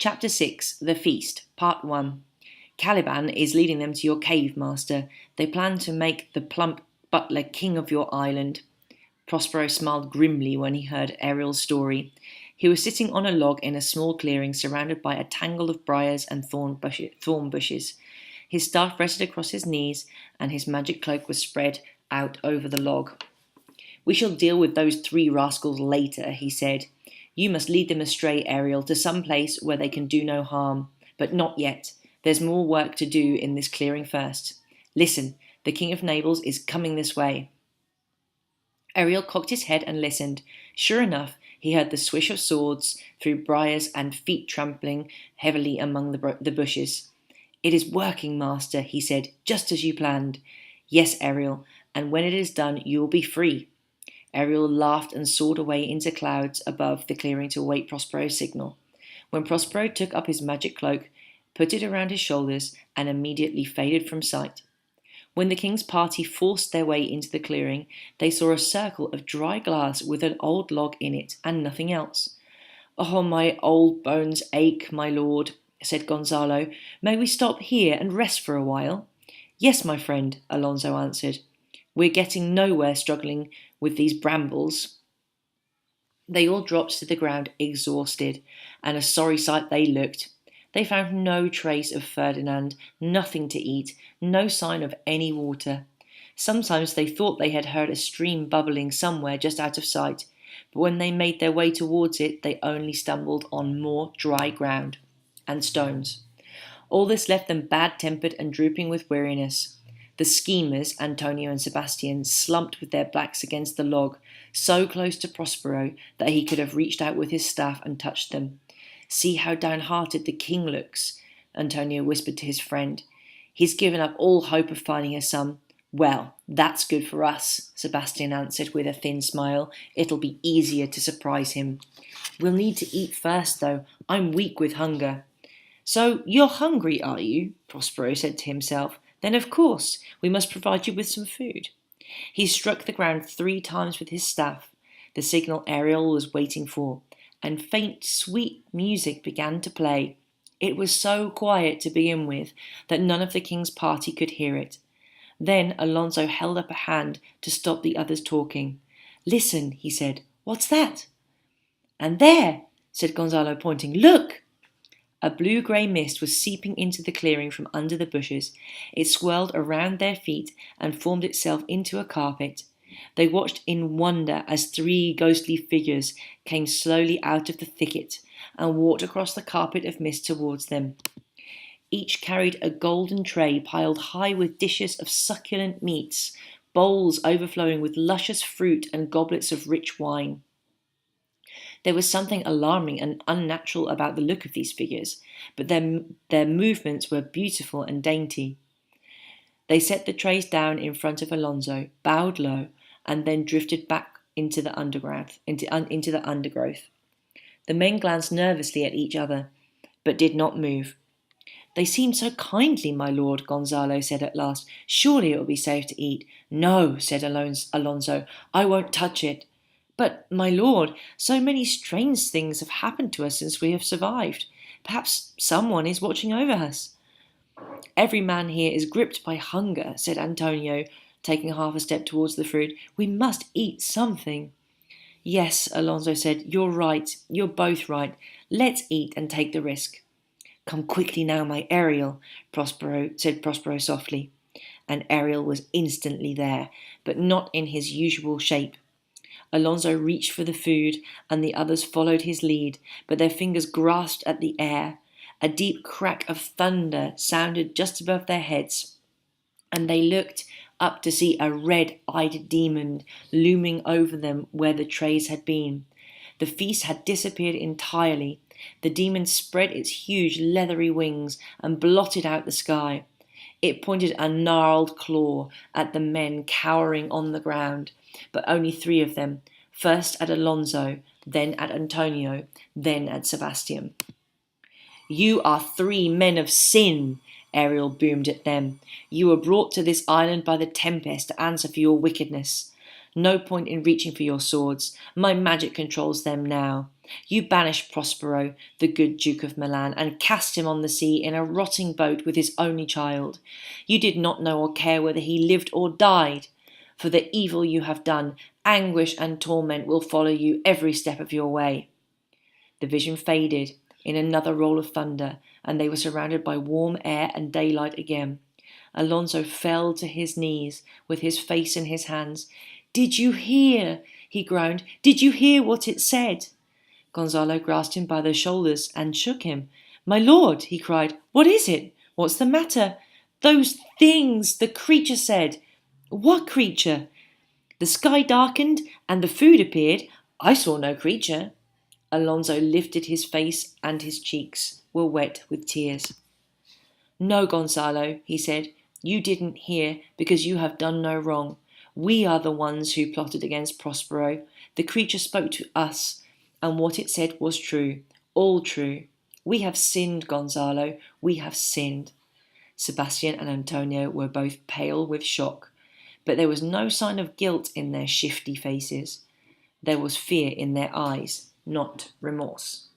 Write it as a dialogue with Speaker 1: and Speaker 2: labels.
Speaker 1: Chapter 6 The Feast, Part 1. Caliban is leading them to your cave, master. They plan to make the plump butler king of your island. Prospero smiled grimly when he heard Ariel's story. He was sitting on a log in a small clearing surrounded by a tangle of briars and thorn bushes. His staff rested across his knees, and his magic cloak was spread out over the log. "We shall deal with those 3 rascals later," he said. "You must lead them astray, Ariel, to some place where they can do no harm. But not yet. There's more work to do in this clearing first. Listen, the King of Naples is coming this way." Ariel cocked his head and listened. Sure enough, he heard the swish of swords through briars and feet trampling heavily among the bushes. "It is working, master," he said, "just as you planned." "Yes, Ariel, and when it is done, you will be free." Ariel laughed and soared away into clouds above the clearing to await Prospero's signal. When Prospero took up his magic cloak, put it around his shoulders, and immediately faded from sight. When the king's party forced their way into the clearing, they saw a circle of dry glass with an old log in it, and nothing else. "Oh, my old bones ache, my lord," said Gonzalo. "May we stop here and rest for a while?" "Yes, my friend," Alonso answered. "We're getting nowhere struggling with these brambles." They all dropped to the ground exhausted, and a sorry sight they looked. They found no trace of Ferdinand, nothing to eat, no sign of any water. Sometimes they thought they had heard a stream bubbling somewhere just out of sight, but when they made their way towards it, they only stumbled on more dry ground and stones. All this left them bad-tempered and drooping with weariness. The schemers, Antonio and Sebastian, slumped with their backs against the log, so close to Prospero that he could have reached out with his staff and touched them. "See how downhearted the king looks," Antonio whispered to his friend. "He's given up all hope of finding a son." "Well, that's good for us," Sebastian answered with a thin smile. "It'll be easier to surprise him." "We'll need to eat first, though. I'm weak with hunger." "So you're hungry, are you?" Prospero said to himself. "Then of course we must provide you with some food." He struck the ground 3 times with his staff, the signal Ariel was waiting for, and faint, sweet music began to play. It was so quiet to begin with that none of the king's party could hear it. Then Alonso held up a hand to stop the others talking. "Listen," he said. "What's that?" "And there," said Gonzalo, pointing. "Look!" A blue-grey mist was seeping into the clearing from under the bushes. It swirled around their feet and formed itself into a carpet. They watched in wonder as 3 ghostly figures came slowly out of the thicket and walked across the carpet of mist towards them. Each carried a golden tray piled high with dishes of succulent meats, bowls overflowing with luscious fruit and goblets of rich wine. There was something alarming and unnatural about the look of these figures, but their movements were beautiful and dainty. They set the trays down in front of Alonso, bowed low, and then drifted back into the undergrowth. The men glanced nervously at each other, but did not move. "They seem so kindly, my lord," Gonzalo said at last. "Surely it will be safe to eat." "No," said Alonso, "I won't touch it." "But, my lord, so many strange things have happened to us since we have survived. Perhaps someone is watching over us." "Every man here is gripped by hunger," said Antonio, taking half a step towards the fruit. "We must eat something." "Yes," Alonso said, "you're right. You're both right. Let's eat and take the risk." "Come quickly now, my Ariel," said Prospero softly. And Ariel was instantly there, but not in his usual shape. Alonso reached for the food, and the others followed his lead, but their fingers grasped at the air. A deep crack of thunder sounded just above their heads, and they looked up to see a red-eyed demon looming over them where the trays had been. The feast had disappeared entirely. The demon spread its huge leathery wings and blotted out the sky. It pointed a gnarled claw at the men cowering on the ground, but only 3 of them, first at Alonso, then at Antonio, then at Sebastian. "You are 3 men of sin," Ariel boomed at them. "You were brought to this island by the Tempest to answer for your wickedness. No point in reaching for your swords. My magic controls them now. You banished Prospero, the good Duke of Milan, and cast him on the sea in a rotting boat with his only child. You did not know or care whether he lived or died. For the evil you have done, anguish and torment will follow you every step of your way. The vision faded in another roll of thunder, and they were surrounded by warm air and daylight again. Alonso fell to his knees with his face in his hands. "Did you hear?" he groaned. "Did you hear what it said?" Gonzalo grasped him by the shoulders and shook him. "My lord," he cried, "what is it? What's the matter?" "Those things the creature said." "What creature?" "The sky darkened and the food appeared. I saw no creature." Alonso lifted his face, and his cheeks were wet with tears. "No, Gonzalo," he said, "you didn't hear because you have done no wrong. We are the ones who plotted against Prospero. The creature spoke to us, and what it said was true, all true. We have sinned, Gonzalo, we have sinned." Sebastian and Antonio were both pale with shock, but there was no sign of guilt in their shifty faces. There was fear in their eyes, not remorse.